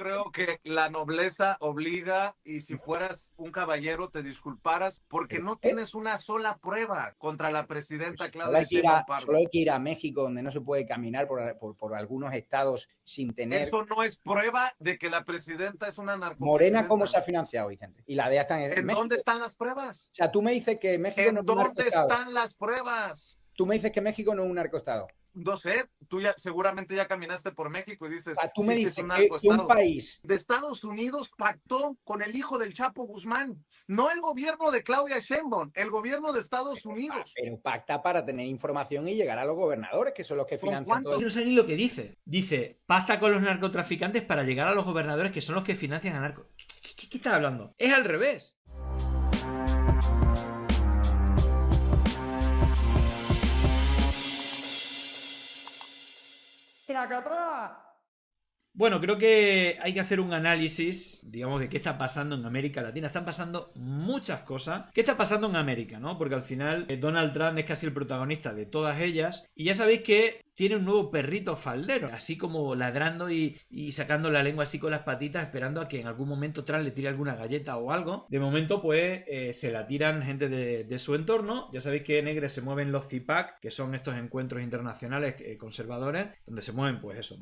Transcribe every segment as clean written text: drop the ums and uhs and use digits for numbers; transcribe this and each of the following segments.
creo que la nobleza obliga y si fueras un caballero te disculparas porque no tienes una sola prueba contra la presidenta Claudia Sheinbaum Solo Pardo. hay que ir a México, donde no se puede caminar por algunos estados sin tener... Eso no es prueba de que la presidenta es una Morena, ¿cómo se narcopresidenta. ha financiado, Vicente? Y la DEA está en ¿En México. dónde están las pruebas? O sea, tú me dices que México no ¿En es un dónde narcoestado. están las pruebas? Tú me dices que México no es un narcoestado. No sé, tú ya seguramente ya caminaste por México y dices, O sea, tú me sí, sí es dices un que un narcoestado. país... De Estados Unidos pactó con el hijo del Chapo Guzmán, no el gobierno de Claudia Sheinbaum, el gobierno de Estados Unidos. Pero pacta para tener información y llegar a los gobernadores, que son los que ¿Con financian todo cuántos? No sé ni lo que dice. Dice, pacta con los narcotraficantes para llegar a los gobernadores que son los que financian a narcos. ¿Qué estás hablando? Es al revés. Bueno, creo que hay que hacer un análisis, digamos, de qué está pasando en América Latina. Están pasando muchas cosas. ¿Qué está pasando en América, no? Porque al final Donald Trump es casi el protagonista de todas ellas. Y ya sabéis que tiene un nuevo perrito faldero, así como ladrando y sacando la lengua así con las patitas, esperando a que en algún momento Trump le tire alguna galleta o algo. De momento, pues, se la tiran gente de su entorno. Ya sabéis que en Negre se mueven los CIPAC, que son estos encuentros internacionales conservadores, donde se mueven, pues eso,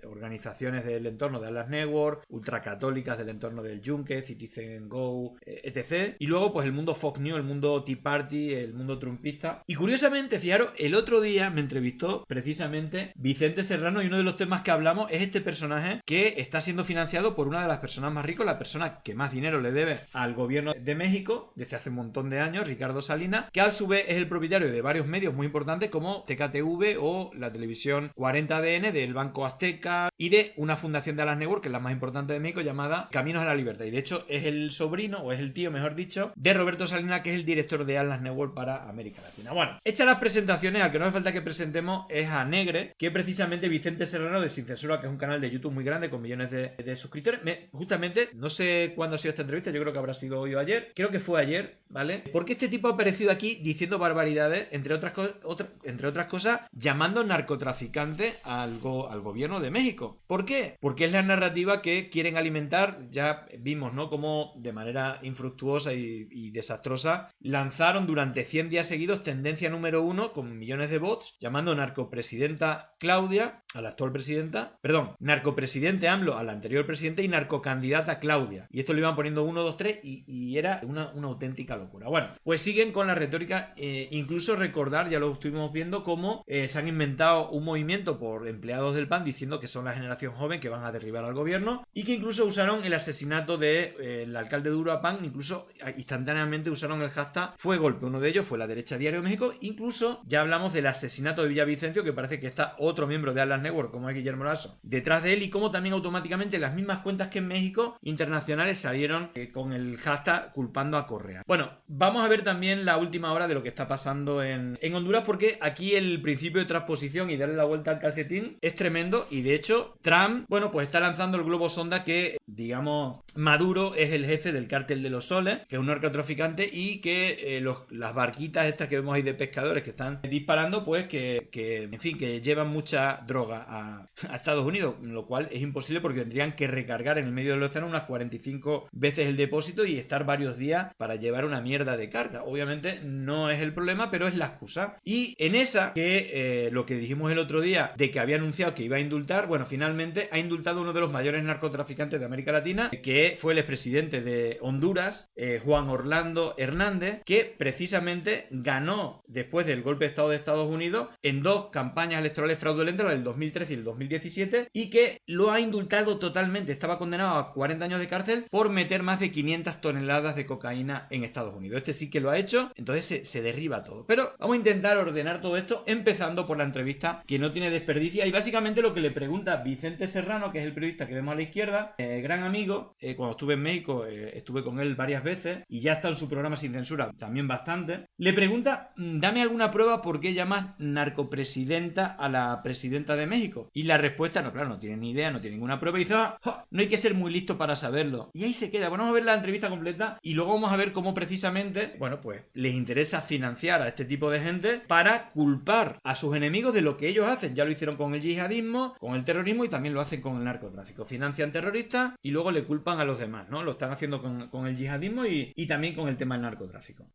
organizaciones del entorno de Atlas Network, ultracatólicas del entorno del Yunque, Citizen Go, etc. Y luego, pues, el mundo Fox News, el mundo Tea Party, el mundo trumpista. Y curiosamente, fijaros, el otro día me entrevistó precisamente Vicente Serrano y uno de los temas que hablamos es este personaje que está siendo financiado por una de las personas más ricas, la persona que más dinero le debe al gobierno de México desde hace un montón de años, Ricardo Salinas, que a su vez es el propietario de varios medios muy importantes como TKTV o la televisión 40ADN del Banco Azteca y de una fundación de Atlas Network, que es la más importante de México, llamada Caminos a la Libertad. Y de hecho es el sobrino, o es el tío, mejor dicho, de Roberto Salinas, que es el director de Atlas Network para América Latina. Bueno, hechas las presentaciones, al que no hace falta que presentemos es a Negre, que precisamente Vicente Serrano de Sin Censura, que es un canal de YouTube muy grande con millones de suscriptores. Justamente, no sé cuándo ha sido esta entrevista, yo creo que habrá sido hoy o ayer, creo que fue ayer, ¿vale? Porque este tipo ha aparecido aquí diciendo barbaridades, entre otras cosas, llamando narcotraficante al gobierno de México. ¿Por qué? Porque es la narrativa que quieren alimentar. Ya vimos, ¿no?, cómo de manera infructuosa y desastrosa lanzaron durante 100 días seguidos tendencia número 1 con millones de bots, llamando narcopresidenta Claudia a la actual presidenta, perdón, narcopresidente AMLO al anterior presidente y narcocandidata Claudia. Y esto lo iban poniendo 1, 2, 3 y era una auténtica locura. Bueno, pues siguen con la retórica, incluso recordar, ya lo estuvimos viendo, cómo se han inventado un movimiento por empleados del PAN diciendo que son la generación joven que van a derribar al gobierno y que incluso usaron el asesinato del alcalde de Uruapan, incluso instantáneamente usaron el hashtag fue golpe. Uno de ellos fue la derecha Diario México. Incluso ya hablamos del asesinato de Villavicencio, que parece que está otro miembro de Atlas Network como es Guillermo Lasso detrás de él, y como también automáticamente las mismas cuentas que en México internacionales salieron con el hashtag culpando a Correa. Bueno, vamos a ver también la última hora de lo que está pasando en Honduras, porque aquí el principio de transposición y darle la vuelta al calcetín es tremendo. Y de hecho Trump, bueno, pues está lanzando el globo sonda que, digamos, Maduro es el jefe del cártel de los Soles, que es un narcotraficante, y que las barquitas estas que vemos ahí de pescadores que están disparando, pues que en fin, que llevan mucha droga a Estados Unidos, lo cual es imposible porque tendrían que recargar en el medio del océano unas 45 veces el depósito y estar varios días para llevar una mierda de carga. Obviamente no es el problema, pero es la excusa. Y en esa, que lo que dijimos el otro día de que había anunciado que iba a indultar, bueno, finalmente ha indultado uno de los mayores narcotraficantes de América Latina, que fue el expresidente de Honduras, Juan Orlando Hernández, que precisamente ganó después del golpe de Estado de Estados Unidos en dos campañas electorales fraudulentas, la del 2013 y el 2017, y que lo ha indultado totalmente. Estaba condenado a 40 años de cárcel por meter más de 500 toneladas de cocaína en Estados Unidos. Este sí que lo ha hecho, entonces se derriba todo. Pero vamos a intentar ordenar todo esto, empezando por la entrevista que no tiene desperdicio, y básicamente lo que le pregunta Vicente Serrano, que es el periodista que vemos a la izquierda, gran amigo, cuando estuve en México, estuve con él varias veces y ya está en su programa Sin Censura también bastante. Le pregunta, dame alguna prueba por qué llamas narcopresidenta a la presidenta de México. Y la respuesta, no, claro, no tiene ni idea, no tiene ninguna prueba. Y dice, no hay que ser muy listo para saberlo. Y ahí se queda. Bueno, vamos a ver la entrevista completa y luego vamos a ver cómo precisamente, bueno, pues les interesa financiar a este tipo de gente para culpar a sus enemigos de lo que ellos hacen. Ya lo hicieron con el yihadismo, con el terrorismo y también lo hacen con el narcotráfico. Financian terroristas y luego le culpan a los demás, ¿no? Lo están haciendo con el yihadismo y también con el tema del narcotráfico.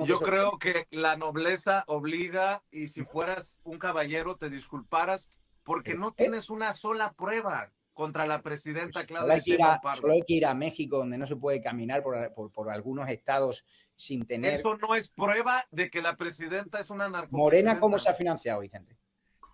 Yo creo que la nobleza obliga, y si fueras un caballero te disculparas porque no tienes una sola prueba contra la presidenta Claudia Sheinbaum Pardo. Solo hay que ir a México, donde no se puede caminar por algunos estados sin tener... Eso no es prueba de que la presidenta es una narcopresidenta. Morena, ¿cómo se ha financiado, Vicente?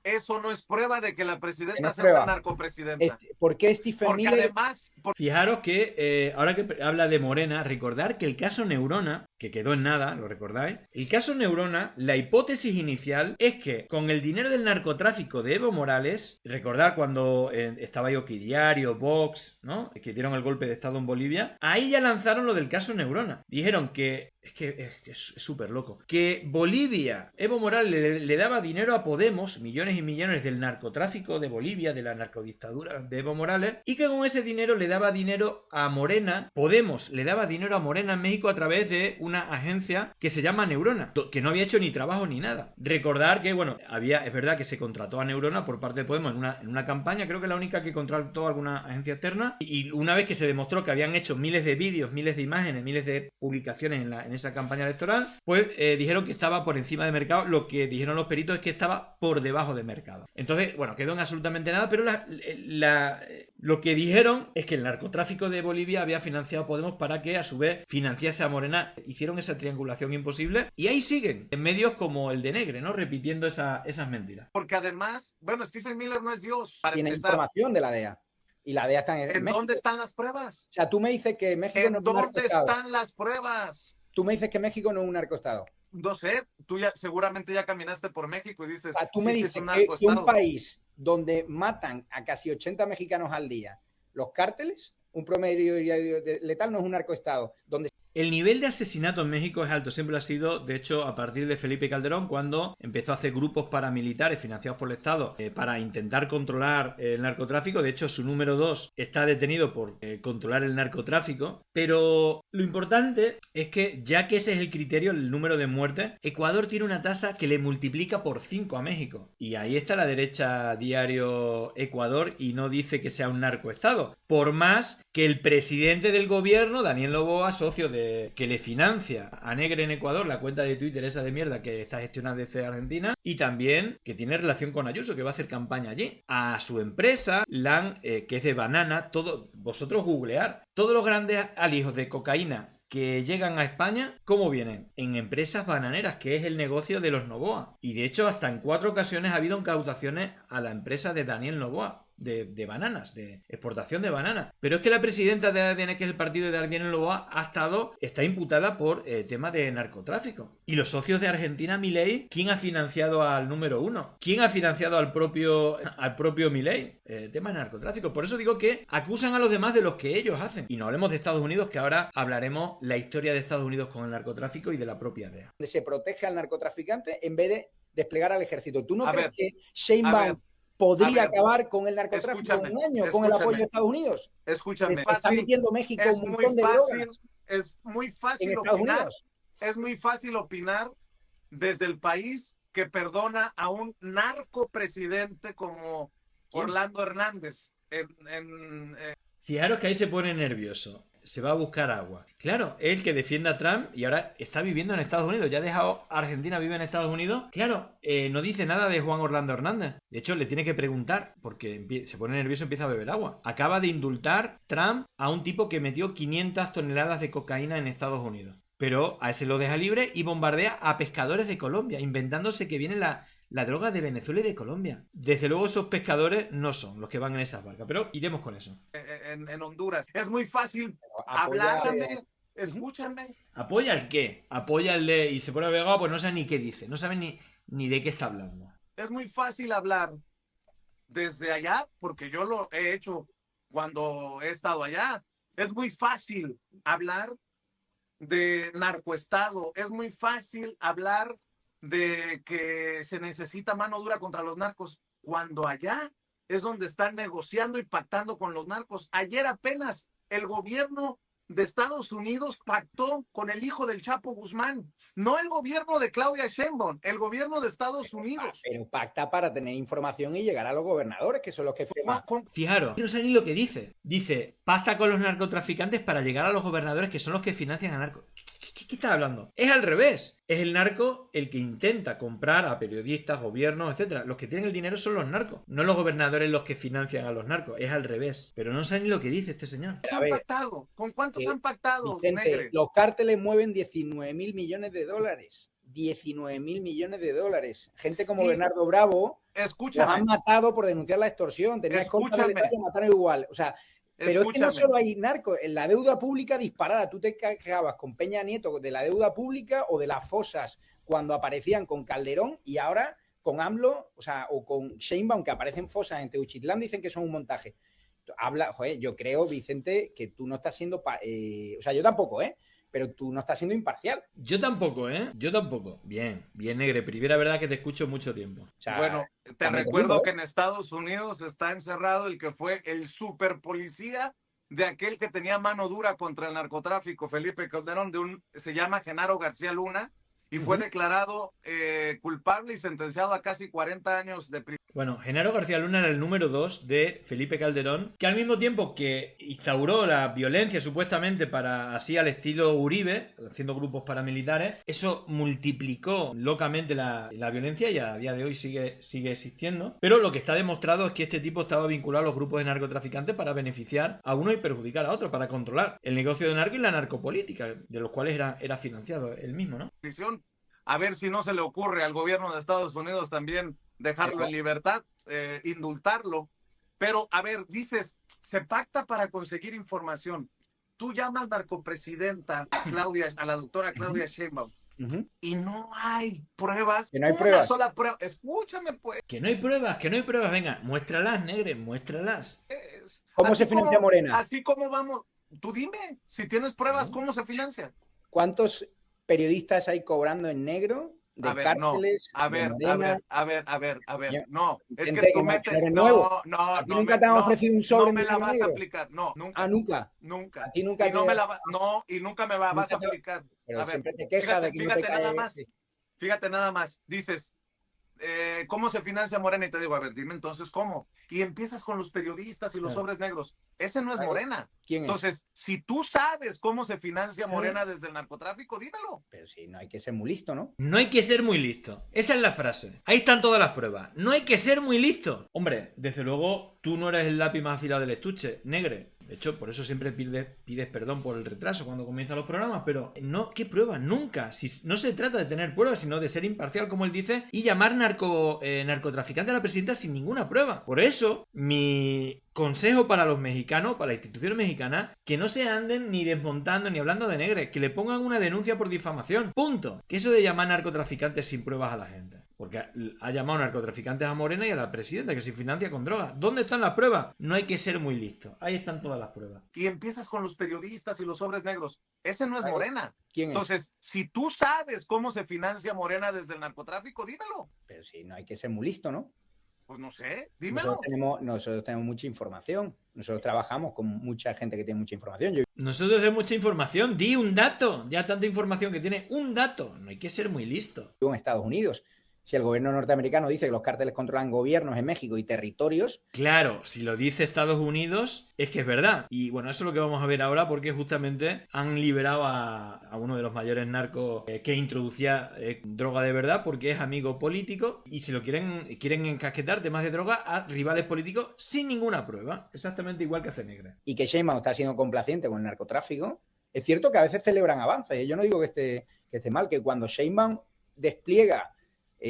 Eso no es prueba de que la presidenta sea una narcopresidenta. ¿Por qué Stephen Porque Miller? Además, fijaros que ahora que habla de Morena, recordar que el caso Neurona, que quedó en nada, ¿lo recordáis? El caso Neurona, la hipótesis inicial es que con el dinero del narcotráfico de Evo Morales, recordar cuando estaba ahí Oquidiario, Vox, ¿no? Que dieron el golpe de estado en Bolivia, ahí ya lanzaron lo del caso Neurona. Dijeron que es súper loco. Que Bolivia, Evo Morales le daba dinero a Podemos, millones y millones del narcotráfico de Bolivia, de la narcodictadura de Evo Morales, y que con ese dinero le daba dinero a Morena, Podemos le daba dinero a Morena en México a través de una agencia que se llama Neurona, que no había hecho ni trabajo ni nada. Recordar que, bueno, es verdad que se contrató a Neurona por parte de Podemos en una campaña, creo que la única que contrató alguna agencia externa, y una vez que se demostró que habían hecho miles de vídeos, miles de imágenes, miles de publicaciones en esa campaña electoral, pues dijeron que estaba por encima de mercado. Lo que dijeron los peritos es que estaba por debajo de mercado. Entonces, bueno, quedó en absolutamente nada, pero lo que dijeron es que el narcotráfico de Bolivia había financiado a Podemos para que a su vez financiase a Morena. Hicieron esa triangulación imposible y ahí siguen, en medios como el de Negre, ¿no? Repitiendo esas mentiras. Porque además, bueno, Stephen Miller no es Dios. Tiene información de la DEA. Y la DEA está en México. ¿Dónde están las pruebas? O sea, tú me dices que México no es un narcoestado. ¿Dónde están las pruebas? Tú me dices que México no es un narcoestado. No sé, tú seguramente ya caminaste por México y dices... O sea, tú me dices que un país donde matan a casi 80 mexicanos al día, los cárteles, un promedio letal no es un narcoestado. Donde el nivel de asesinato en México es alto, siempre lo ha sido, de hecho, a partir de Felipe Calderón, cuando empezó a hacer grupos paramilitares financiados por el Estado para intentar controlar el narcotráfico. De hecho, su número 2 está detenido por controlar el narcotráfico. Pero lo importante es que, ya que ese es el criterio, el número de muertes, Ecuador tiene una tasa que le multiplica por 5 a México. Y ahí está la derecha diario Ecuador y no dice que sea un narcoestado. Por más que el presidente del gobierno, Daniel Noboa, socio que le financia a Negre en Ecuador, la cuenta de Twitter esa de mierda que está gestionada desde Argentina, y también que tiene relación con Ayuso, que va a hacer campaña allí. A su empresa, LAN, que es de banana, vosotros googlear, todos los grandes alijos de cocaína que llegan a España, ¿cómo vienen? En empresas bananeras, que es el negocio de los Noboa. Y de hecho, hasta en 4 ocasiones ha habido incautaciones a la empresa de Daniel Noboa. De bananas, de exportación de bananas. Pero es que la presidenta de ADN, que es el partido de Daniel Noboa, está imputada por tema de narcotráfico. Y los socios de Argentina, Milei, ¿quién ha financiado al número 1? ¿Quién ha financiado al propio Milei? Tema de narcotráfico. Por eso digo que acusan a los demás de los que ellos hacen. Y no hablemos de Estados Unidos, que ahora hablaremos la historia de Estados Unidos con el narcotráfico y de la propia DEA. Se protege al narcotraficante en vez de desplegar al ejército. ¿Tú no crees que Sheinbaum podría acabar con el narcotráfico en un año con el apoyo de Estados Unidos? Escúchame. Está metiendo México un montón de drogas. Es muy fácil en Estados opinar. Unidos. Es muy fácil opinar desde el país que perdona a un narcopresidente como Orlando Hernández. Fijaros que ahí se pone nervioso. Se va a buscar agua. Claro, él que defiende a Trump y ahora está viviendo en Estados Unidos. Ya ha dejado a Argentina, vive en Estados Unidos. Claro, no dice nada de Juan Orlando Hernández. De hecho, le tiene que preguntar porque se pone nervioso y empieza a beber agua. Acaba de indultar Trump a un tipo que metió 500 toneladas de cocaína en Estados Unidos. Pero a ese lo deja libre y bombardea a pescadores de Colombia, inventándose que viene la droga de Venezuela y de Colombia. Desde luego esos pescadores no son los que van en esas barcas, pero iremos con eso. En Honduras. Es muy fácil hablarme. Escúchame. ¿Apoya el qué? Apoya el de... Y se pone a beber agua, pues no sabe ni qué dice. No sabe ni de qué está hablando. Es muy fácil hablar desde allá, porque yo lo he hecho cuando he estado allá. Es muy fácil hablar de narcoestado, es muy fácil hablar de que se necesita mano dura contra los narcos, cuando allá es donde están negociando y pactando con los narcos. Ayer apenas el gobierno de Estados Unidos pactó con el hijo del Chapo Guzmán, no el gobierno de Claudia Sheinbaum, el gobierno de Estados Unidos. Pero pacta para tener información y llegar a los gobernadores, que son los que firman. Fijaros, no sé ni lo que dice. Dice, pacta con los narcotraficantes para llegar a los gobernadores, que son los que financian a narcos. ¿Qué está hablando? Es al revés. Es el narco el que intenta comprar a periodistas, gobiernos, etcétera. Los que tienen el dinero son los narcos, no los gobernadores los que financian a los narcos. Es al revés. Pero no sé ni lo que dice este señor. ¿Han pactado? ¿Con cuántos han pactado, Vicente, Negre? los cárteles mueven 19.000 millones de dólares. 19.000 millones de dólares. Gente como Bernardo Bravo los han matado por denunciar la extorsión. Tenías contra de que mataron igual. O sea, pero es que no solo hay narcos, en la deuda pública disparada. Tú te quejabas con Peña Nieto de la deuda pública o de las fosas cuando aparecían con Calderón, y ahora con AMLO, o sea, o con Sheinbaum, que aparecen fosas en Teuchitlán, dicen que son un montaje. Joder, yo creo, Vicente, que tú no estás siendo, o sea, yo tampoco, pero tú no estás siendo imparcial. Yo tampoco, Yo tampoco. Bien, Negre. Primera verdad que te escucho mucho tiempo. O sea, bueno, te recuerdo que en Estados Unidos está encerrado el que fue el super policía de aquel que tenía mano dura contra el narcotráfico, Felipe Calderón, se llama Genaro García Luna, y fue declarado culpable y sentenciado a casi 40 años de prisión. Bueno, Genaro García Luna era el número 2 de Felipe Calderón, que al mismo tiempo que instauró la violencia supuestamente para así al estilo Uribe, haciendo grupos paramilitares, eso multiplicó locamente la violencia y a día de hoy sigue existiendo. Pero lo que está demostrado es que este tipo estaba vinculado a los grupos de narcotraficantes para beneficiar a uno y perjudicar a otro, para controlar el negocio de narco y la narcopolítica, de los cuales era financiado él mismo, ¿no? A ver si no se le ocurre al gobierno de Estados Unidos también dejarlo en libertad, indultarlo. Pero, a ver, dices, se pacta para conseguir información. Tú llamas narcopresidenta a la doctora Claudia Sheinbaum, y no hay pruebas. Que no hay pruebas. Sola prueba. Escúchame, pues. Que no hay pruebas. Venga, muéstralas, Negre, muéstralas. ¿Cómo se financia Morena? Así como vamos. Tú dime, si tienes pruebas, ¿cómo se financia? ¿Cuántos periodistas hay cobrando en negro de cárteles? A ver. No, es que tú metes. No, nunca te han ofrecido un sobre. No me la vas a aplicar. No, nunca. Ah, nunca. Nunca. A ti nunca. Y nunca me vas a aplicar. Pero a ver, siempre te quejas de que no te cae. Fíjate nada más. Dices, ¿cómo se financia Morena? Y te digo, a ver, dime entonces cómo. Y empiezas con los periodistas y los sobres negros. Ese no es Morena. ¿Quién es? Entonces, si tú sabes cómo se financia Morena desde el narcotráfico, dímelo. Pero sí, no hay que ser muy listo, ¿no? No hay que ser muy listo. Esa es la frase. Ahí están todas las pruebas. No hay que ser muy listo. Hombre, desde luego, tú no eres el lápiz más afilado del estuche, Negre. De hecho, por eso siempre pides perdón por el retraso cuando comienzan los programas, pero no, ¿qué pruebas? Nunca. Si no se trata de tener pruebas, sino de ser imparcial, como él dice, y llamar narcotraficante a la presidenta sin ninguna prueba. Por eso, mi consejo para los mexicanos, para las instituciones mexicanas, que no se anden ni desmontando ni hablando de Negre, que le pongan una denuncia por difamación. Punto. Que eso de llamar narcotraficantes sin pruebas a la gente. Porque ha llamado narcotraficantes a Morena y a la presidenta, que se financia con drogas. ¿Dónde están las pruebas? No hay que ser muy listo. Ahí están todas las pruebas. Y empiezas con los periodistas y los sobres negros. Ese no es Morena. ¿Quién es? Entonces, si tú sabes cómo se financia Morena desde el narcotráfico, dímelo. Pero sí, no hay que ser muy listo, ¿no? Pues no sé, dímelo. Nosotros tenemos mucha información. Nosotros trabajamos con mucha gente que tiene mucha información. Nosotros tenemos mucha información. Di un dato. Ya tanta información que tiene un dato. No hay que ser muy listo. En Estados Unidos, si el gobierno norteamericano dice que los cárteles controlan gobiernos en México y territorios... Claro, si lo dice Estados Unidos, es que es verdad. Y bueno, eso es lo que vamos a ver ahora, porque justamente han liberado a uno de los mayores narcos que introducía droga de verdad, porque es amigo político, y si lo quieren encasquetar temas de droga a rivales políticos sin ninguna prueba. Exactamente igual que hace Negre. Y que Sheinbaum está siendo complaciente con el narcotráfico. Es cierto que a veces celebran avances. Yo no digo que esté mal, que cuando Sheinbaum despliega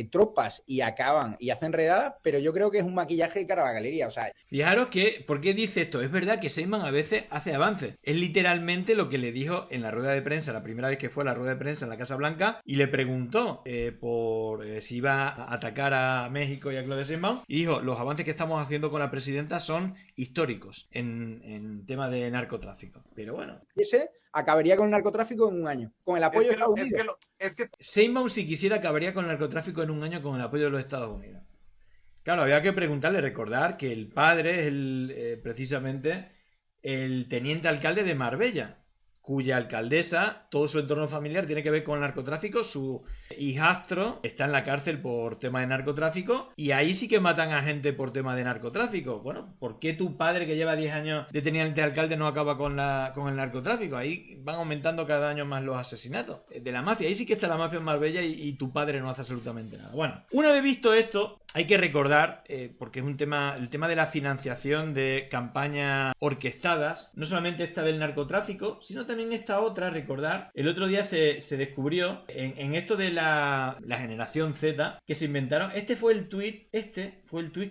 tropas y acaban y hacen redadas, pero yo creo que es un maquillaje de cara a la galería. O sea, fijaros que, ¿por qué dice esto? Es verdad que Seymour a veces hace avances. Es literalmente lo que le dijo en la rueda de prensa, la primera vez que fue a la rueda de prensa en la Casa Blanca, y le preguntó por si iba a atacar a México y a Claudia Sheinbaum, y dijo, los avances que estamos haciendo con la presidenta son históricos en tema de narcotráfico. Pero bueno. Ese acabaría con el narcotráfico en un año, con el apoyo de Estados Unidos. Sheinbaum, si quisiera, acabaría con el narcotráfico en un año con el apoyo de los Estados Unidos. Claro, había que preguntarle, recordar que el padre es precisamente el teniente alcalde de Marbella, cuya alcaldesa, todo su entorno familiar tiene que ver con el narcotráfico. Su hijastro está en la cárcel por tema de narcotráfico, y ahí sí que matan a gente por tema de narcotráfico. Bueno, ¿por qué tu padre, que lleva 10 años de teniente alcalde, no acaba con el narcotráfico? Ahí van aumentando cada año más los asesinatos de la mafia. Ahí sí que está la mafia en Marbella y tu padre no hace absolutamente nada. Bueno, una vez visto esto, hay que recordar, porque es el tema de la financiación de campañas orquestadas, no solamente esta del narcotráfico, sino también esta otra. Recordar, el otro día se descubrió en esto de la generación Z, que se inventaron, este fue el tweet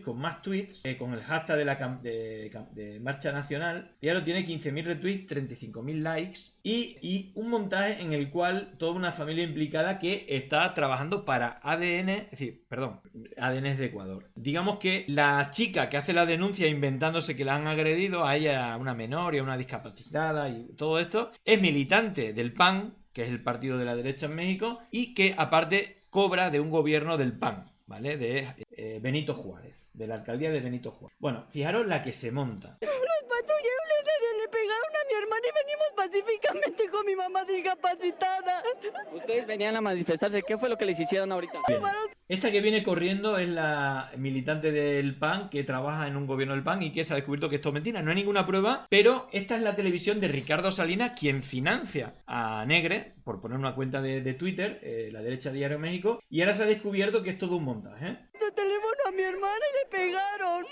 con más tweets, con el hashtag de Marcha Nacional, y ahora tiene 15.000 retweets, 35.000 likes, y un montaje en el cual toda una familia implicada que está trabajando para ADN es de Ecuador. Digamos que la chica que hace la denuncia inventándose que la han agredido a ella, a una menor y a una discapacitada y todo esto, es militante del PAN, que es el partido de la derecha en México, y que aparte cobra de un gobierno del PAN, ¿vale? De Benito Juárez, de la alcaldía de Benito Juárez. Bueno, fijaros la que se monta. Los patrulleros le pegaron a mi hermana y venimos pacíficamente con mi mamá discapacitada. Ustedes venían a manifestarse, ¿qué fue lo que les hicieron ahorita? Bien. Esta que viene corriendo es la militante del PAN, que trabaja en un gobierno del PAN y que se ha descubierto que esto es mentira. No hay ninguna prueba, pero esta es la televisión de Ricardo Salinas, quien financia a Negre, por poner una cuenta de Twitter, la derecha Diario México, y ahora se ha descubierto que es todo un montaje. De teléfono a mi hermana y le pegaron.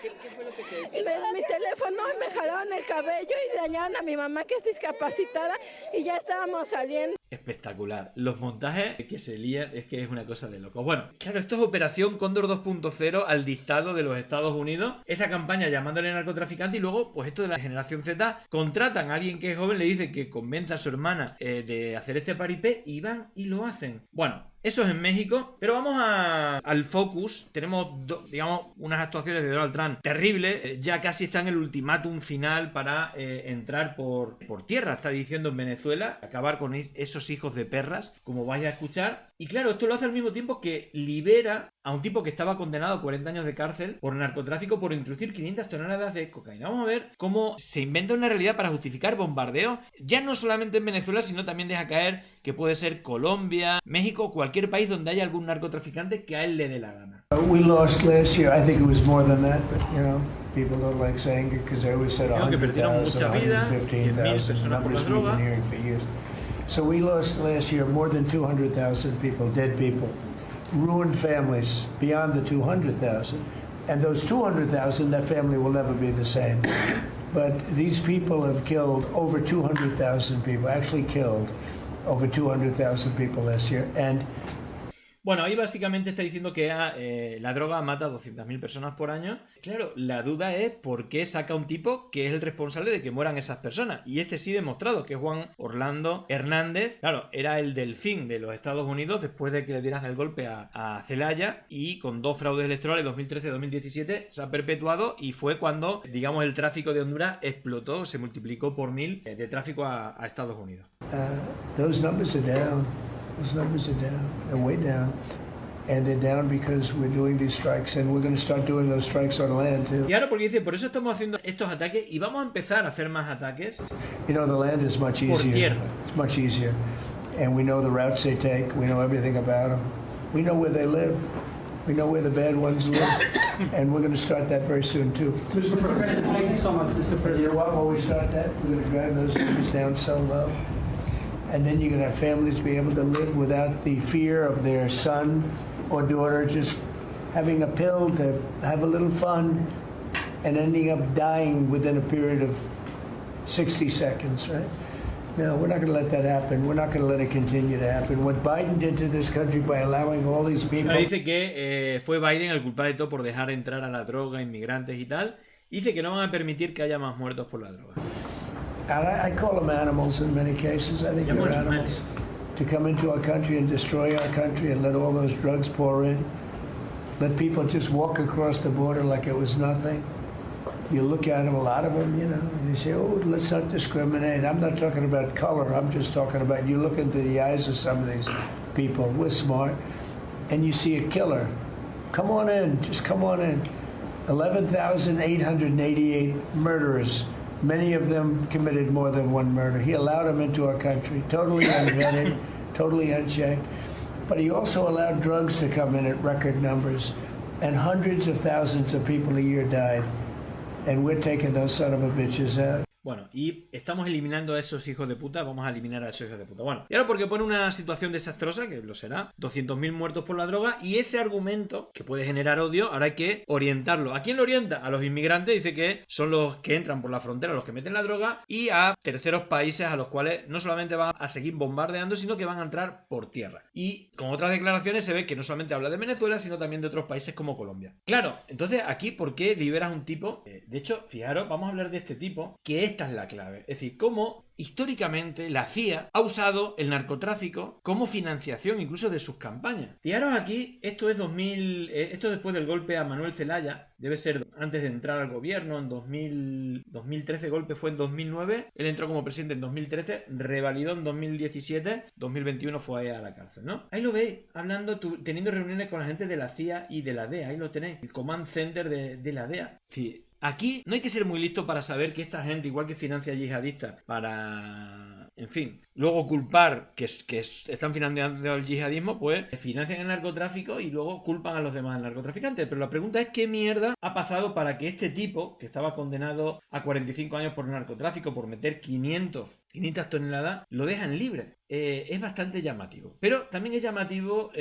¿Qué fue lo que te decían? Mi teléfono, me jalaron el cabello y dañaron a mi mamá, que es discapacitada, y ya estábamos saliendo. Espectacular. Los montajes que se lían es que es una cosa de locos. Bueno, claro, esto es Operación Cóndor 2.0 al dictado de los Estados Unidos. Esa campaña llamándole narcotraficante, y luego, pues esto de la generación Z, contratan a alguien que es joven, le dice que convenza a su hermana de hacer este paripé, y van y lo hacen. Bueno, eso es en México, pero vamos al focus. Tenemos, digamos, unas actuaciones de Donald Trump terribles. Ya casi está en el ultimátum final para entrar por tierra, está diciendo, en Venezuela, acabar con esos hijos de perras, como vais a escuchar. Y claro, esto lo hace al mismo tiempo que libera a un tipo que estaba condenado a 40 años de cárcel por narcotráfico por introducir 500 toneladas de cocaína. Vamos a ver cómo se inventa una realidad para justificar bombardeos, ya no solamente en Venezuela, sino también deja caer que puede ser Colombia, México, cualquier país donde haya algún narcotraficante que a él le dé la gana. We lost last year. I think it was more than that, but you know, people don't like saying it because they always said 100,000, 115,000 numbers we've been hearing for years. So we lost last year more than 200,000 people, dead people, ruined families beyond the 200,000, and those 200,000, that family will never be the same. But these people have killed over 200,000 people, actually killed over 200,000 people last year, and bueno, ahí básicamente está diciendo que la droga mata a 200.000 personas por año. Claro, la duda es por qué saca un tipo que es el responsable de que mueran esas personas. Y este sí demostrado, que es Juan Orlando Hernández. Claro, era el delfín de los Estados Unidos después de que le dieran el golpe a Zelaya, y con 2 fraudes electorales, 2013 y 2017, se ha perpetuado, y fue cuando, digamos, el tráfico de Honduras explotó, se multiplicó por 1000 de tráfico a Estados Unidos. Those numbers are down. Those numbers are down. They're way down. And they're down because we're doing these strikes, and we're going to start doing those strikes on land too. Claro, porque dice, por eso estamos haciendo estos ataques y vamos a empezar a hacer más ataques. You know, the land is much easier. Por tierra. It's much easier. And we know the routes they take. We know everything about them. We know where they live. We know where the bad ones live. And we're going to start that very soon too. Mr. President, thank you so much, Mr. President. You know what? When we start that, we're going to drive those numbers down so low. And then you're going to have families be able to live without the fear of their son or daughter just having a pill to have a little fun and ending up dying within a period of 60 seconds, right? No, we're not going to let that happen. We're not going to let it continue to happen. What Biden did to this country by allowing all these people... Dice que fue Biden el culpable de todo por dejar entrar a la droga, inmigrantes y tal. Dice que no van a permitir que haya más muertos por la droga. I call them animals in many cases. I think they're animals. To come into our country and destroy our country and let all those drugs pour in. Let people just walk across the border like it was nothing. You look at them, a lot of them, you know, you say, oh, let's not discriminate. I'm not talking about color. I'm just talking about you look into the eyes of some of these people. We're smart. And you see a killer. Come on in. Just come on in. 11,888 murderers. Many of them committed more than one murder. He allowed them into our country, totally unvetted, totally unchecked. But he also allowed drugs to come in at record numbers. And hundreds of thousands of people a year died. And we're taking those son of a bitches out. Bueno, y estamos eliminando a esos hijos de puta, vamos a eliminar a esos hijos de puta. Bueno, y ahora porque pone una situación desastrosa, que lo será, 200.000 muertos por la droga, y ese argumento que puede generar odio, ahora hay que orientarlo. ¿A quién lo orienta? A los inmigrantes, dice que son los que entran por la frontera, los que meten la droga, y a terceros países a los cuales no solamente van a seguir bombardeando, sino que van a entrar por tierra. Y con otras declaraciones se ve que no solamente habla de Venezuela, sino también de otros países como Colombia. Claro, entonces aquí, ¿por qué liberas a un tipo? De hecho, fijaros, vamos a hablar de este tipo, que esta es la clave. Es decir, cómo históricamente la CIA ha usado el narcotráfico como financiación incluso de sus campañas. Fijaros aquí, esto es esto después del golpe a Manuel Zelaya, debe ser antes de entrar al gobierno en 2013, el golpe fue en 2009, él entró como presidente en 2013, revalidó en 2017, 2021 fue ahí a la cárcel, ¿no? Ahí lo veis, hablando, teniendo reuniones con la gente de la CIA y de la DEA, ahí lo tenéis, el Command Center de la DEA. Sí. Aquí no hay que ser muy listo para saber que esta gente, igual que financia yihadistas para, en fin, luego culpar que están financiando el yihadismo, pues financian el narcotráfico y luego culpan a los demás narcotraficantes. Pero la pregunta es qué mierda ha pasado para que este tipo, que estaba condenado a 45 años por narcotráfico, por meter 500 toneladas, lo dejan libre. Es bastante llamativo. Pero también es llamativo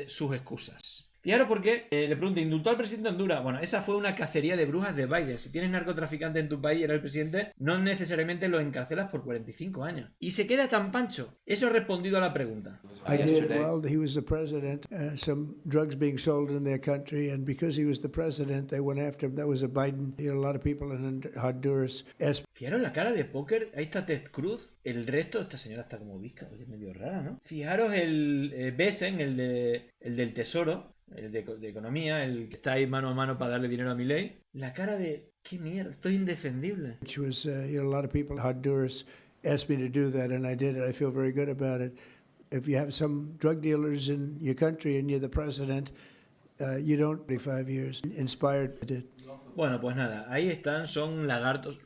sus excusas. Y ahora, ¿por qué? Le pregunto, ¿indultó al presidente de Honduras? Bueno, esa fue una cacería de brujas de Biden. Si tienes narcotraficante en tu país y eres el presidente, no necesariamente lo encarcelas por 45 años. Y se queda tan pancho. Eso ha respondido a la pregunta. I did. Well, he was the president. Some drugs being sold in their country, and because he was the president, they went after him. That was a Biden. You know, a lot of people in Honduras. Fijaros la cara de póker. Ahí está Ted Cruz. El resto, esta señora está como visca. Es medio rara, ¿no? Fijaros el Besen, el del Tesoro. El de economía, el que está ahí mano a mano para darle dinero a Milei. La cara de, qué mierda, estoy indefendible. Which was, you know, a lot of people in Honduras asked me to do that, and I did it. I feel very good about it. If you have some drug dealers in your country and you're the president, you don't 25 years. Inspired did. Bueno, pues nada, ahí están, son lagartos.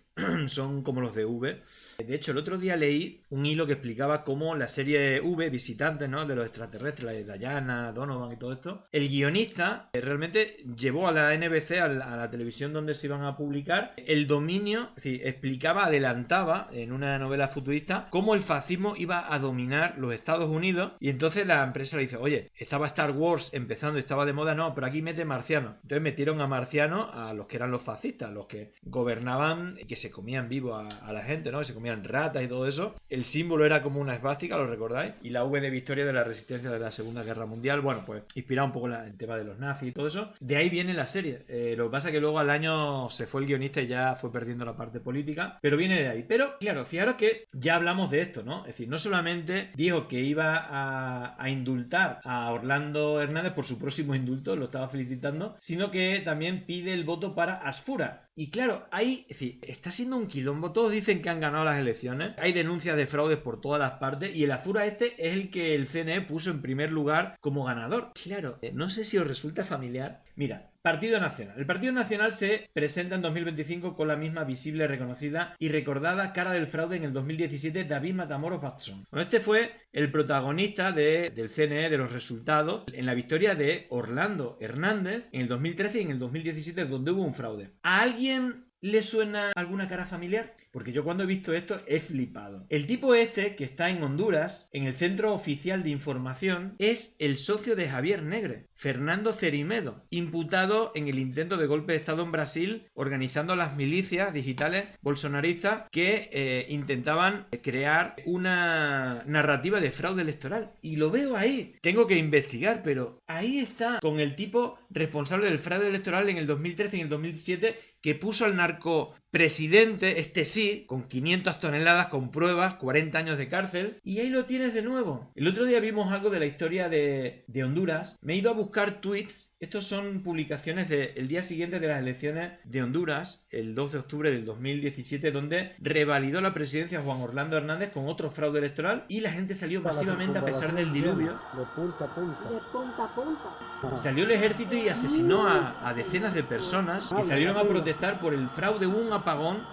Son como los de V. De hecho, el otro día leí un hilo que explicaba cómo la serie V, Visitantes, ¿no?, de los extraterrestres, la de Diana, Donovan y todo esto, el guionista realmente llevó a la NBC, a la televisión donde se iban a publicar, el dominio, es decir, explicaba, adelantaba en una novela futurista cómo el fascismo iba a dominar los Estados Unidos, y entonces la empresa le dice, oye, estaba Star Wars empezando y estaba de moda, no, pero aquí mete marcianos. Entonces metieron a marcianos, a los que eran los fascistas, los que gobernaban y que se comían vivo a la gente, ¿no? Se comían ratas y todo eso. El símbolo era como una esvástica, ¿lo recordáis? Y la V de Victoria de la resistencia de la Segunda Guerra Mundial. Bueno, pues inspirado un poco en el tema de los nazis y todo eso. De ahí viene la serie. Lo que pasa es que luego al año se fue el guionista y ya fue perdiendo la parte política. Pero viene de ahí. Pero, claro, fijaros que ya hablamos de esto, ¿no? Es decir, no solamente dijo que iba a indultar a Orlando Hernández por su próximo indulto, lo estaba felicitando, sino que también pide el voto para Asfura. Y claro, ahí, es decir, está siendo un quilombo. Todos dicen que han ganado las elecciones. Hay denuncias de fraudes por todas las partes. Y el Asfura es el que el CNE puso en primer lugar como ganador. Claro, no sé si os resulta familiar. Mira, Partido Nacional. El Partido Nacional se presenta en 2025 con la misma visible, reconocida y recordada cara del fraude en el 2017, David Matamoros Batson. Bueno, este fue el protagonista del CNE, de los resultados, en la victoria de Orlando Hernández en el 2013 y en el 2017, donde hubo un fraude. ¿A alguien ¿Le suena alguna cara familiar? Porque yo cuando he visto esto he flipado. El tipo este, que está en Honduras, en el Centro Oficial de Información, es el socio de Javier Negre, Fernando Cerimedo, imputado en el intento de golpe de Estado en Brasil, organizando las milicias digitales bolsonaristas que intentaban crear una narrativa de fraude electoral. Y lo veo ahí. Tengo que investigar, pero ahí está, con el tipo responsable del fraude electoral en el 2013 y en el 2007, que puso al narcopresidente, este sí, con 500 toneladas, con pruebas, 40 años de cárcel. Y ahí lo tienes de nuevo. El otro día vimos algo de la historia de Honduras. Me he ido a buscar tweets. Estos son publicaciones del día siguiente de las elecciones de Honduras, el 2 de octubre del 2017, donde revalidó la presidencia Juan Orlando Hernández con otro fraude electoral y la gente salió masivamente a pesar del diluvio. De punta a punta. De punta a punta. Salió el ejército y asesinó a decenas de personas que salieron a protestar por el fraude. Hubo un apagón,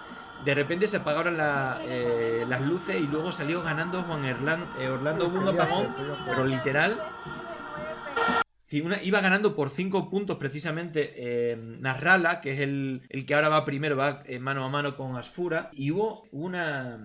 de repente se apagaron las luces y luego salió ganando Juan Orlando. Hubo un apagón, pero literal. Sí, iba ganando por 5 puntos precisamente Nasrallah, que es el que ahora va primero, va mano a mano con Asfura, y hubo una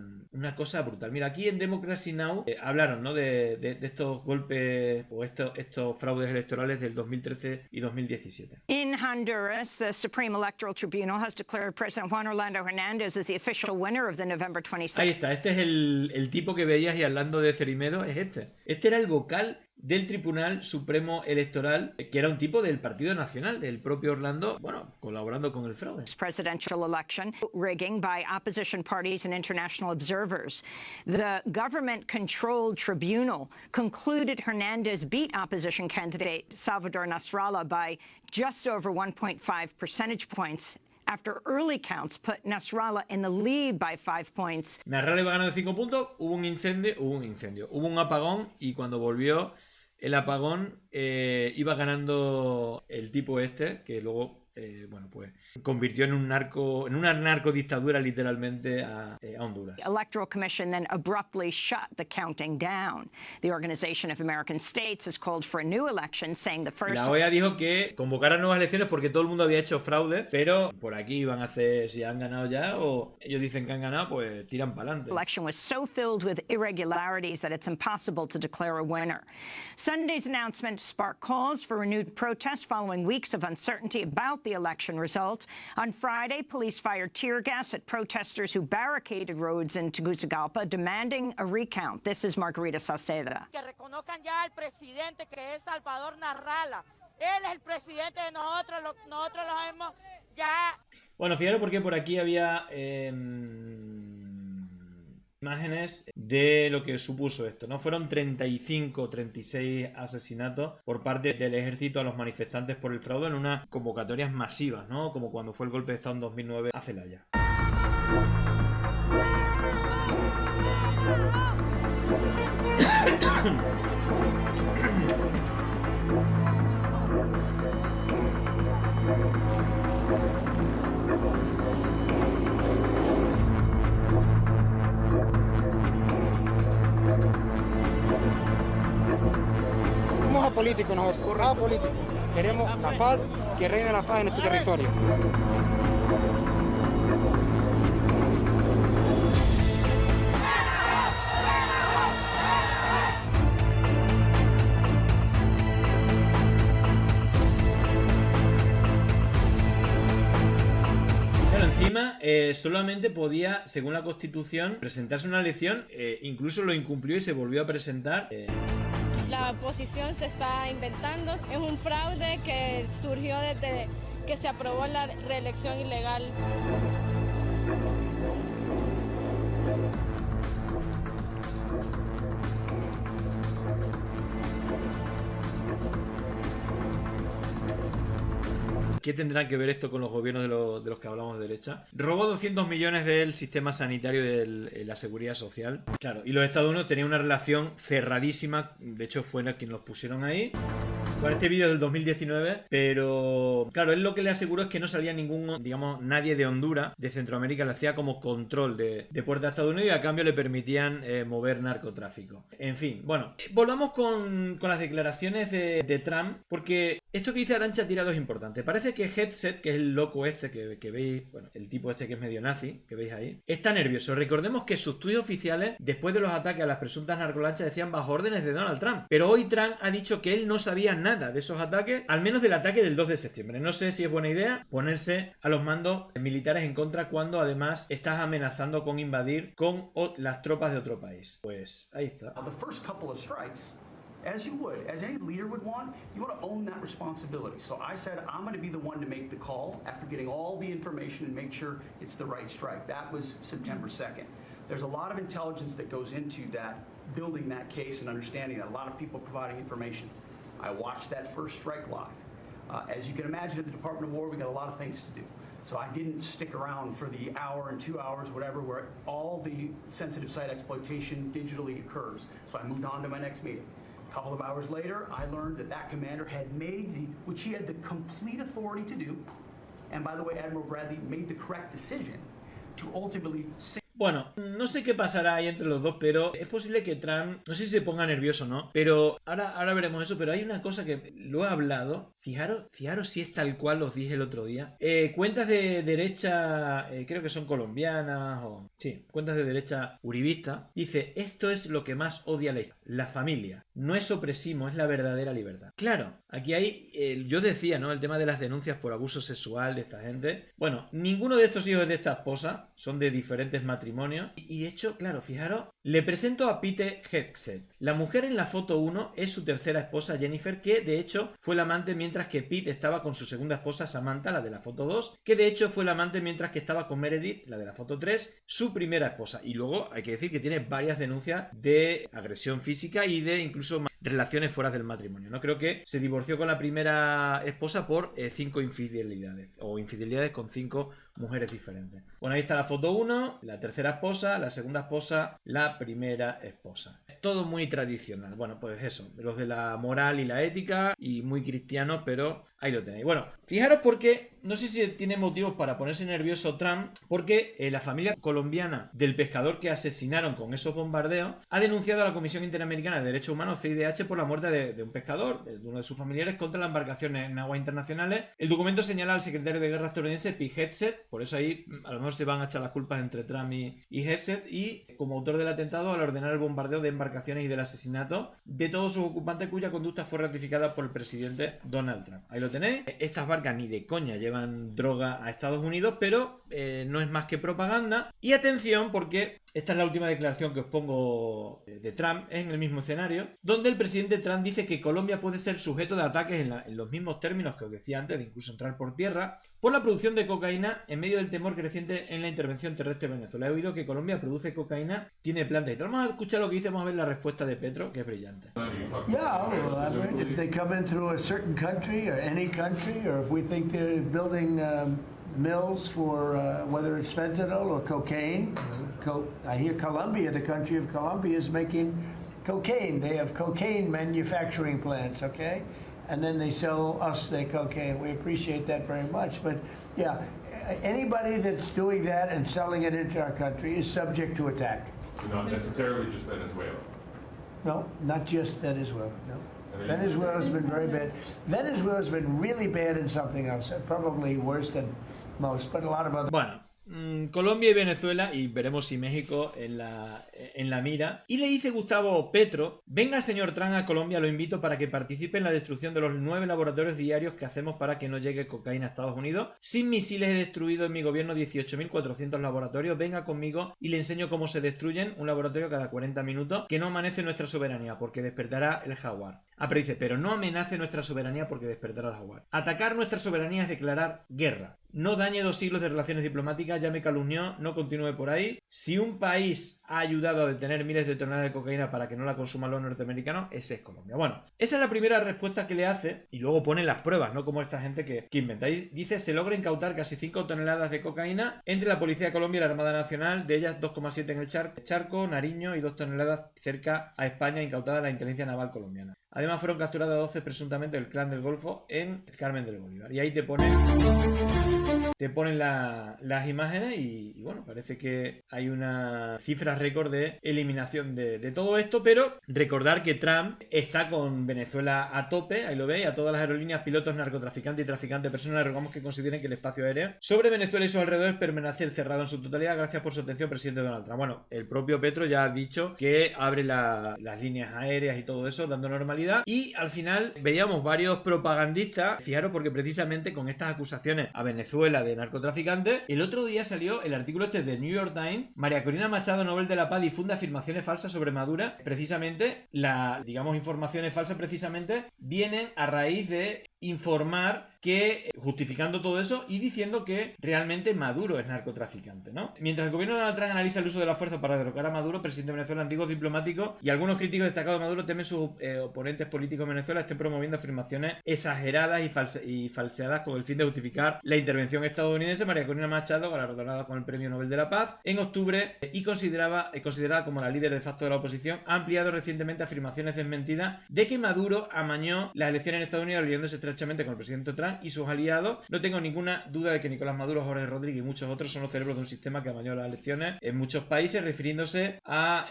cosa brutal. Mira, aquí en Democracy Now! Hablaron, ¿no?, de estos golpes o estos fraudes electorales del 2013 y 2017. In Honduras, the Supreme Electoral Tribunal has declared President Juan Orlando Hernández as the official winner of the November 26th. Ahí está, este es el tipo que veías y hablando de Cerimedo, es este. Este era el vocal del Tribunal Supremo Electoral, que era un tipo del Partido Nacional, del propio Orlando, bueno, colaborando con el fraude. Presidential election rigging by opposition parties and international observers. The government-controlled tribunal concluded Hernández beat opposition candidate Salvador Nasrallah by just over 1.5 percentage points. After early counts put Nasrallah in the lead by 5 points. Nasrallah iba ganando 5 puntos, hubo un apagón y cuando volvió el apagón iba ganando el tipo este, que luego bueno, pues convirtió en una narcodictadura literalmente a Honduras. The Electoral Commission then abruptly shut the counting down. The Organization of American States has called for a new election, saying the first. La OEA dijo que convocaran nuevas elecciones porque todo el mundo había hecho fraude, pero por aquí van a hacer si han ganado ya o ellos dicen que han ganado, pues tiran para adelante. The election was so filled with irregularities that it's impossible to declare a winner. Sunday's announcement sparked calls for renewed protests following weeks of uncertainty about the election result. On Friday, police fired tear gas at protesters who barricaded roads in Tegucigalpa, demanding a recount. This is Margarita Sauceda. Que reconozcan ya al presidente que es Salvador Nasrallah. Él es el presidente de nosotros, nosotros lo hemos ya. Bueno, fijaros porque por aquí había imágenes de lo que supuso esto, ¿no? Fueron 36 asesinatos por parte del ejército a los manifestantes por el fraude en unas convocatorias masivas, ¿no? Como cuando fue el golpe de Estado en 2009 a Celaya. Político, nosotros, nada político. Queremos la paz, que reine la paz en nuestro territorio. Pero encima solamente podía, según la Constitución, presentarse una elección, incluso lo incumplió y se volvió a presentar. La oposición se está inventando. Es un fraude que surgió desde que se aprobó la reelección ilegal. ¿Qué tendrá que ver esto con los gobiernos de los que hablamos de derecha? Robó 200 millones del sistema sanitario de la seguridad social. Claro, y los Estados Unidos tenían una relación cerradísima. De hecho, fueron quienes los pusieron ahí. Bueno, este vídeo es del 2019, pero claro, él lo que le aseguró es que no salía ningún, digamos, nadie de Honduras, de Centroamérica, le hacía como control de puerta a Estados Unidos y a cambio le permitían mover narcotráfico. En fin, bueno, volvamos con las declaraciones de Trump, porque esto que dice Arantxa Tirado es importante. Parece que Hegseth, que es el loco este que veis, bueno, el tipo este que es medio nazi, que veis ahí, está nervioso. Recordemos que sus tuits oficiales, después de los ataques a las presuntas narcolanchas, decían bajo órdenes de Donald Trump. Pero hoy Trump ha dicho que él no sabía nada de esos ataques, al menos del ataque del 2 de septiembre. No sé si es buena idea ponerse a los mandos militares en contra cuando además estás amenazando con invadir con las tropas de otro país. Pues ahí está. As you would, as any leader would want to own that responsibility. So I said, I'm going to be the one to make the call after getting all the information and make sure it's the right strike. That was September 2nd. There's a lot of intelligence that goes into that, building that case and understanding that. A lot of people providing information. I watched that first strike live. As you can imagine, at the Department of War, we got a lot of things to do. So I didn't stick around for the hour and 2 hours, whatever, where all the sensitive site exploitation digitally occurs. So I moved on to my next meeting. A couple of hours later, I learned that commander had made which he had the complete authority to do, and by the way, Admiral Bradley made the correct decision to ultimately... Bueno, no sé qué pasará ahí entre los dos, pero es posible que Trump, no sé si se ponga nervioso o no, pero ahora veremos eso. Pero hay una cosa que lo he hablado, fijaros si es tal cual os dije el otro día. Cuentas de derecha, creo que son colombianas, o sí, cuentas de derecha uribista, dice, esto es lo que más odia la familia, no es opresismo, es la verdadera libertad. Claro, aquí hay, yo decía, ¿no? El tema de las denuncias por abuso sexual de esta gente. Bueno, ninguno de estos hijos de esta esposa son de diferentes matrimonios. Y de hecho, claro, fijaros, le presento a Pete Hegseth. La mujer en la foto 1 es su tercera esposa Jennifer, que de hecho fue la amante mientras que Pete estaba con su segunda esposa Samantha, la de la foto 2, que de hecho fue la amante mientras que estaba con Meredith, la de la foto 3, su primera esposa. Y luego hay que decir que tiene varias denuncias de agresión física y de incluso relaciones fuera del matrimonio, ¿no? Creo que se divorció con la primera esposa por 5 infidelidades, o infidelidades con 5 mujeres diferentes. Bueno, ahí está la foto 1, la tercera esposa, la segunda esposa, la primera esposa. Todo muy tradicional. Bueno, pues eso, los de la moral y la ética, y muy cristianos, pero ahí lo tenéis. Bueno, fijaros porque, no sé si tiene motivos para ponerse nervioso Trump, porque la familia colombiana del pescador que asesinaron con esos bombardeos ha denunciado a la Comisión Interamericana de Derechos Humanos, CIDH, por la muerte de un pescador, de uno de sus familiares, contra la embarcación en aguas internacionales. El documento señala al secretario de Guerra estadounidense, Pete Hegseth, por eso ahí a lo mejor se van a echar las culpas entre Trump y Hegseth, y como autor del atentado al ordenar el bombardeo de embarcaciones y del asesinato de todos sus ocupantes cuya conducta fue ratificada por el presidente Donald Trump. Ahí lo tenéis. Estas barcas ni de coña llevan droga a Estados Unidos, pero no es más que propaganda. Y atención, porque esta es la última declaración que os pongo de Trump, es en el mismo escenario, donde el presidente Trump dice que Colombia puede ser sujeto de ataques en los mismos términos que os decía antes, de incluso entrar por tierra, por la producción de cocaína en medio del temor creciente en la intervención terrestre de Venezuela. He oído que Colombia produce cocaína, tiene plantas y tal. Vamos a escuchar lo que dice, vamos a ver la respuesta de Petro, que es brillante. Yeah, well, if they come in through a certain country or any country, or if we think they're building mills for whether it's fentanyl or cocaine. I hear Colombia, the country of Colombia, is making cocaine. They have cocaine manufacturing plants, okay? And then they sell us their cocaine. We appreciate that very much. But yeah, anybody that's doing that and selling it into our country is subject to attack. So not necessarily just Venezuela? No, not just Venezuela, no. Venezuela's been very bad. Venezuela's been really bad in something else, probably worse than most, but a lot of other... Bueno, Colombia y Venezuela, y veremos si México en la mira. Y le dice Gustavo Petro: venga señor Trump a Colombia, lo invito para que participe en la destrucción de los 9 laboratorios diarios que hacemos para que no llegue cocaína a Estados Unidos. Sin misiles he destruido en mi gobierno 18.400 laboratorios. Venga conmigo y le enseño cómo se destruyen un laboratorio cada 40 minutos. Que no amanece nuestra soberanía porque despertará el jaguar. Pero dice, pero no amenace nuestra soberanía porque despertará el jaguar. Atacar nuestra soberanía es declarar guerra. No dañe 2 siglos de relaciones diplomáticas, ya me calumnió, no continúe por ahí. Si un país ha ayudado a detener miles de toneladas de cocaína para que no la consuman los norteamericanos, ese es Colombia. Bueno, esa es la primera respuesta que le hace, y luego pone las pruebas, ¿no? Como esta gente que inventa. Dice, se logra incautar casi 5 toneladas de cocaína entre la Policía de Colombia y la Armada Nacional, de ellas 2,7 en el Charco, Nariño, y 2 toneladas cerca a España, incautada la inteligencia naval colombiana. Además fueron capturados 12 presuntamente del Clan del Golfo en el Carmen del Bolívar. Y ahí te ponen las imágenes y bueno, parece que hay una cifra récord de eliminación de todo esto, pero recordar que Trump está con Venezuela a tope, ahí lo veis, a todas las aerolíneas, pilotos, narcotraficantes y traficantes de personas, les rogamos que consideren que el espacio aéreo sobre Venezuela y sus alrededores permanece cerrado en su totalidad. Gracias por su atención, presidente Donald Trump. Bueno, el propio Petro ya ha dicho que abre las líneas aéreas y todo eso, dando normalidad, y al final veíamos varios propagandistas, fijaros, porque precisamente con estas acusaciones a Venezuela de narcotraficantes, el otro día salió el artículo este de New York Times. María Corina Machado, Nobel de la Paz, difunde afirmaciones falsas sobre Maduro. Precisamente, informaciones falsas precisamente vienen a raíz de informar que, justificando todo eso y diciendo que realmente Maduro es narcotraficante, ¿no? Mientras el gobierno de Donald Trump analiza el uso de la fuerza para derrocar a Maduro, presidente de Venezuela, antiguos diplomáticos y algunos críticos destacados de Maduro temen sus oponentes políticos en Venezuela estén promoviendo afirmaciones exageradas y falseadas con el fin de justificar la intervención estadounidense. María Corina Machado, galardonada con el Premio Nobel de la Paz en octubre y considerada como la líder de facto de la oposición, ha ampliado recientemente afirmaciones desmentidas de que Maduro amañó las elecciones en Estados Unidos aliándose estrechamente con el presidente Trump y sus aliados. No tengo ninguna duda de que Nicolás Maduro, Jorge Rodríguez y muchos otros son los cerebros de un sistema que amañó las elecciones en muchos países, refiriéndose a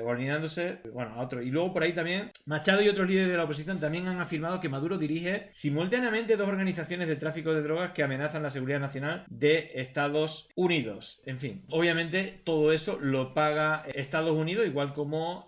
otros. Y luego por ahí también Machado y otros líderes de la oposición también han afirmado que Maduro dirige simultáneamente dos organizaciones de tráfico de drogas que amenazan la seguridad nacional de Estados Unidos. En fin, obviamente todo eso lo paga Estados Unidos, igual como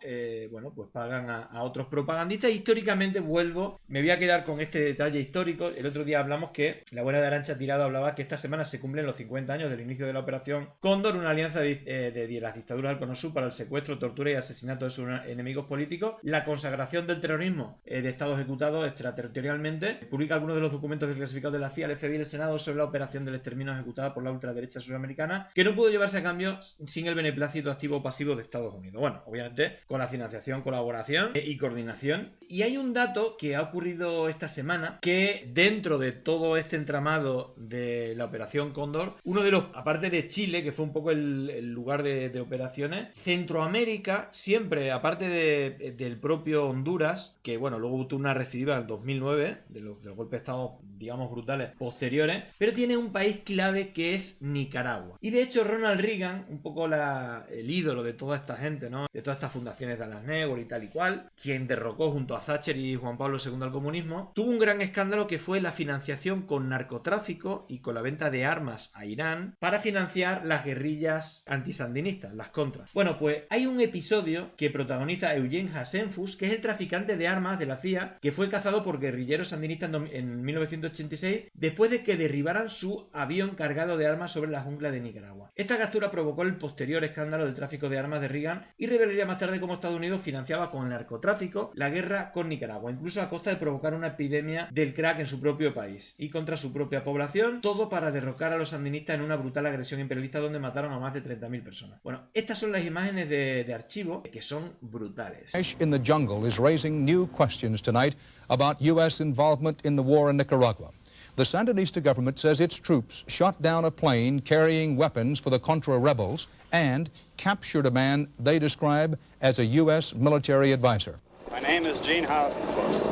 pues pagan a otros propagandistas. Históricamente me voy a quedar con este detalle histórico. El otro día hablamos que la buena de Arantxa Tirado hablaba que esta semana se cumplen los 50 años del inicio de la Operación Cóndor, una alianza de las dictaduras del Cono Sur para el secuestro, tortura y asesinato de sus enemigos políticos, la consagración del terrorismo de Estado ejecutado extraterritorialmente. Publica algunos de los documentos desclasificados de la CIA, el FBI y el Senado sobre la operación del exterminio ejecutada por la ultraderecha sudamericana, que no pudo llevarse a cambio sin el beneplácito activo o pasivo de Estados Unidos. Bueno, obviamente con la financiación, colaboración y coordinación. Y hay un dato que ha ocurrido esta semana que dentro de todo este entramado de la Operación Cóndor, uno de los, aparte de Chile, que fue un poco el lugar de operaciones, Centroamérica siempre, aparte del propio Honduras, que bueno, luego tuvo una recidiva en el 2009 de los golpes de estado, digamos, brutales posteriores, pero tiene un país clave que es Nicaragua. Y de hecho Ronald Reagan, un poco el ídolo de toda esta gente, ¿no? De todas estas fundaciones de Dallas Network y tal y cual, quien derrocó junto a Thatcher y Juan Pablo II al comunismo, tuvo un gran escándalo que fue la financiación con narcotráfico y con la venta de armas a Irán para financiar las guerrillas antisandinistas, las contras. Bueno, pues hay un episodio que protagoniza Eugene Hasenfus, que es el traficante de armas de la CIA, que fue cazado por guerrilleros sandinistas en 1986 después de que derribaran su avión cargado de armas sobre la jungla de Nicaragua. Esta captura provocó el posterior escándalo del tráfico de armas de Reagan y revelaría más tarde cómo Estados Unidos financiaba con el narcotráfico la guerra con Nicaragua, incluso a costa de provocar una epidemia del crack en su propio país y contra su propia población, todo para derrocar a los sandinistas en una brutal agresión imperialista donde mataron a más de 30.000 personas. Bueno, estas son las imágenes de archivo que son brutales. In the jungle is raising new questions tonight about U.S. involvement in the war in Nicaragua. The Sandinista government says its troops shot down a plane carrying weapons for the Contra rebels and captured a man they describe as a U.S. military advisor. My name is Gene Hausenfuss.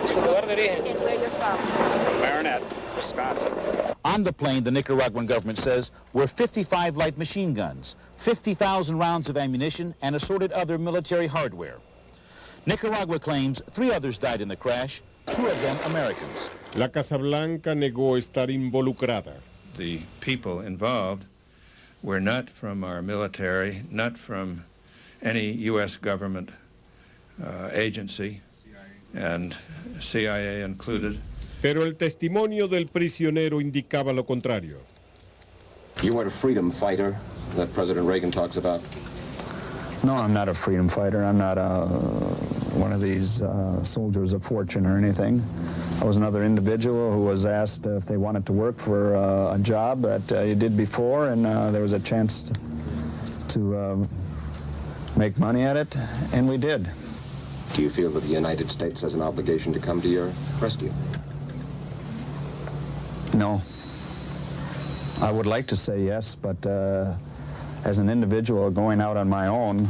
And where you're from? Marinette, Wisconsin. On the plane, the Nicaraguan government says, were 55 light machine guns, 50,000 rounds of ammunition, and assorted other military hardware. Nicaragua claims 3 others died in the crash, 2 of them Americans. La Casa Blanca negó estar involucrada. The people involved were not from our military, not from any U.S. government agency, and CIA included. Pero el testimonio del prisionero indicaba lo contrario. You weren't a freedom fighter that President Reagan talks about? No, I'm not a freedom fighter. I'm not one of these soldiers of fortune or anything. I was another individual who was asked if they wanted to work for a job that you did before, and there was a chance to make money at it, and we did. Do you feel that the United States has an obligation to come to your rescue? No. I would like to say yes, but as an individual going out on my own,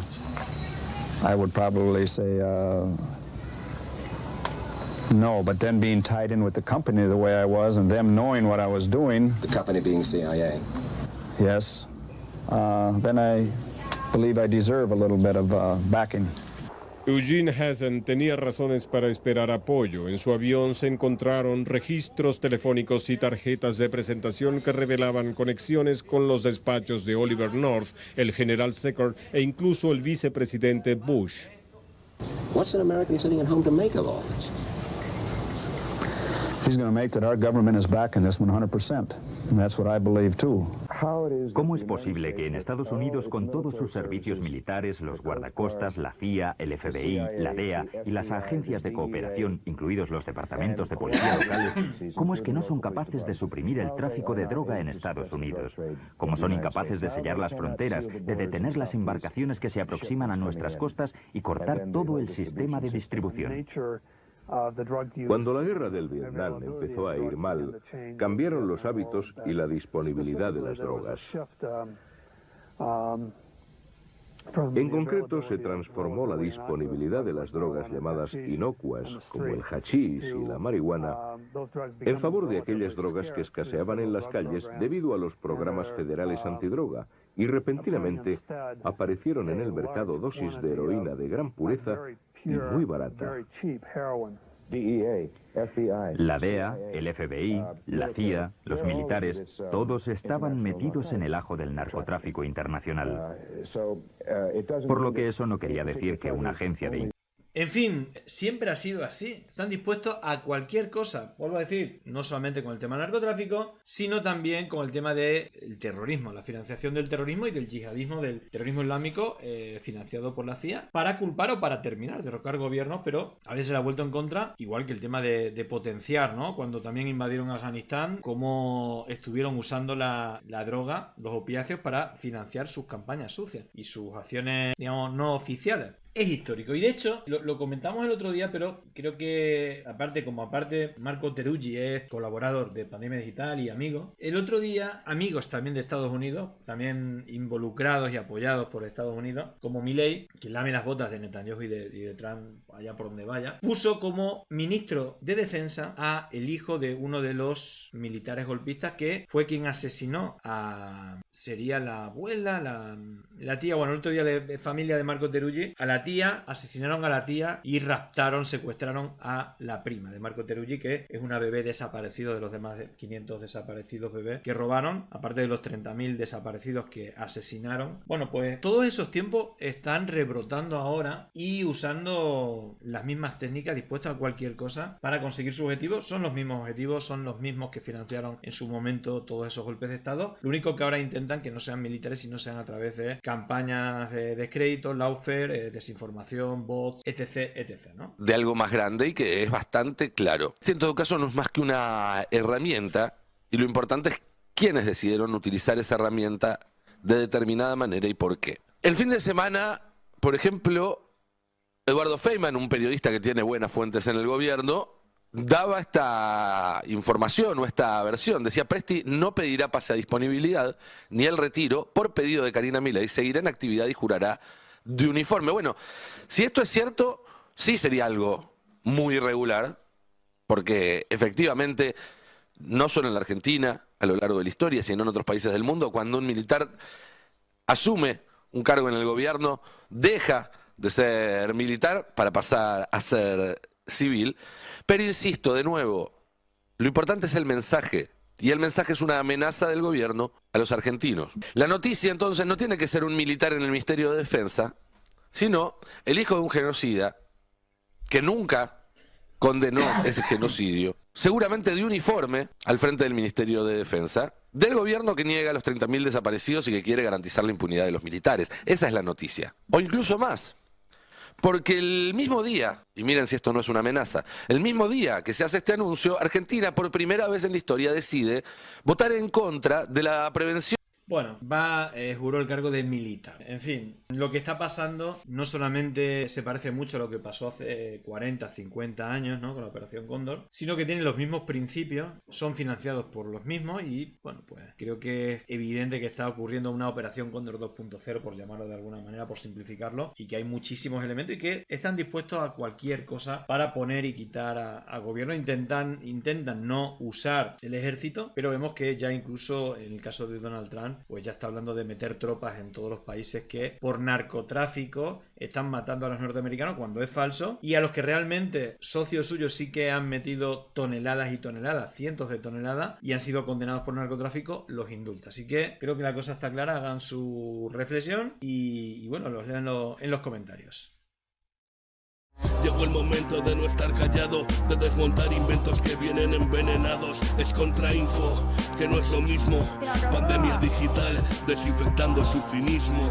I would probably say No, but then being tied in with the company the way I was and them knowing what I was doing. The company being CIA. Yes. Then I believe I deserve a little bit of backing. Eugene Hazen tenía razones para esperar apoyo. En su avión se encontraron registros telefónicos y tarjetas de presentación que revelaban conexiones con los despachos de Oliver North, el general Secord e incluso el vicepresidente Bush. What's an American sitting at home to make of all this? He's going to make that our government is backing this 100%. And that's what I believe too. ¿Cómo es posible que en Estados Unidos, con todos sus servicios militares, los guardacostas, la CIA, el FBI, la DEA y las agencias de cooperación, incluidos los departamentos de policía locales, cómo es que no son capaces de suprimir el tráfico de droga en Estados Unidos? ¿Cómo son incapaces de sellar las fronteras, de detener las embarcaciones que se aproximan a nuestras costas y cortar todo el sistema de distribución? Cuando la guerra del Vietnam empezó a ir mal, cambiaron los hábitos y la disponibilidad de las drogas. En concreto, se transformó la disponibilidad de las drogas llamadas inocuas, como el hachís y la marihuana, en favor de aquellas drogas que escaseaban en las calles debido a los programas federales antidroga, y repentinamente aparecieron en el mercado dosis de heroína de gran pureza y muy barata. La DEA, el FBI, la CIA, los militares, todos estaban metidos en el ajo del narcotráfico internacional. Por lo que eso no quería decir que una agencia de... En fin, siempre ha sido así. Están dispuestos a cualquier cosa. Vuelvo a decir, no solamente con el tema del narcotráfico, sino también con el tema del terrorismo, la financiación del terrorismo y del yihadismo, del terrorismo islámico financiado por la CIA, para culpar o para terminar, derrocar gobiernos, pero a veces se le ha vuelto en contra, igual que el tema de potenciar, ¿no? Cuando también invadieron Afganistán, cómo estuvieron usando la droga, los opiáceos, para financiar sus campañas sucias y sus acciones, digamos, no oficiales. Es histórico y de hecho lo comentamos el otro día, pero creo que aparte Marco Teruggi es colaborador de Pandemia Digital y amigo. El otro día amigos también de Estados Unidos, también involucrados y apoyados por Estados Unidos, como Milei, que lame las botas de Netanyahu y de Trump allá por donde vaya, puso como ministro de defensa a el hijo de uno de los militares golpistas que fue quien asesinó a... sería la abuela, la tía, bueno, el otro día de familia de Marco Teruggi, a la tía, asesinaron a la tía y raptaron, secuestraron a la prima de Marco Teruggi, que es una bebé desaparecida de los demás de 500 desaparecidos bebés que robaron, aparte de los 30.000 desaparecidos que asesinaron. Bueno, pues todos esos tiempos están rebrotando ahora y usando las mismas técnicas, dispuestos a cualquier cosa para conseguir sus objetivos. Son los mismos objetivos, son los mismos que financiaron en su momento todos esos golpes de Estado. Lo único que ahora intentan que no sean militares, sino sean a través de campañas de descrédito, lawfare, desinformación, bots, etc, ¿no? De algo más grande y que es bastante claro. En todo caso no es más que una herramienta y lo importante es quiénes decidieron utilizar esa herramienta de determinada manera y por qué. El fin de semana, por ejemplo, Eduardo Feynman, un periodista que tiene buenas fuentes en el gobierno, daba esta información o esta versión. Decía, Presti no pedirá pase a disponibilidad ni el retiro por pedido de Karina Milei, seguirá en actividad y jurará de uniforme. Bueno, si esto es cierto, sí sería algo muy irregular, porque efectivamente, no solo en la Argentina, a lo largo de la historia, sino en otros países del mundo, cuando un militar asume un cargo en el gobierno, deja de ser militar para pasar a ser civil. Pero insisto, de nuevo, lo importante es el mensaje. Y el mensaje es una amenaza del gobierno a los argentinos. La noticia entonces no tiene que ser un militar en el Ministerio de Defensa, sino el hijo de un genocida que nunca condenó ese genocidio, seguramente de uniforme al frente del Ministerio de Defensa, del gobierno que niega a los 30.000 desaparecidos y que quiere garantizar la impunidad de los militares. Esa es la noticia. O incluso más. Porque el mismo día, y miren si esto no es una amenaza, el mismo día que se hace este anuncio, Argentina por primera vez en la historia decide votar en contra de la prevención. Bueno, juró el cargo de militar. En fin, lo que está pasando no solamente se parece mucho a lo que pasó hace 40, 50 años, ¿no? Con la Operación Cóndor, sino que tiene los mismos principios, son financiados por los mismos y, bueno, pues creo que es evidente que está ocurriendo una Operación Cóndor 2.0, por llamarlo de alguna manera, por simplificarlo, y que hay muchísimos elementos y que están dispuestos a cualquier cosa para poner y quitar a gobierno. Intentan no usar el ejército, pero vemos que ya incluso en el caso de Donald Trump, pues ya está hablando de meter tropas en todos los países que por narcotráfico están matando a los norteamericanos, cuando es falso, y a los que realmente socios suyos sí que han metido toneladas y toneladas, cientos de toneladas, y han sido condenados por narcotráfico, los indulta. Así que creo que la cosa está clara, hagan su reflexión y bueno, los lean en los comentarios. Llegó el momento de no estar callado, de desmontar inventos que vienen envenenados. Es contrainfo, que no es lo mismo. Pandemia digital, desinfectando su cinismo.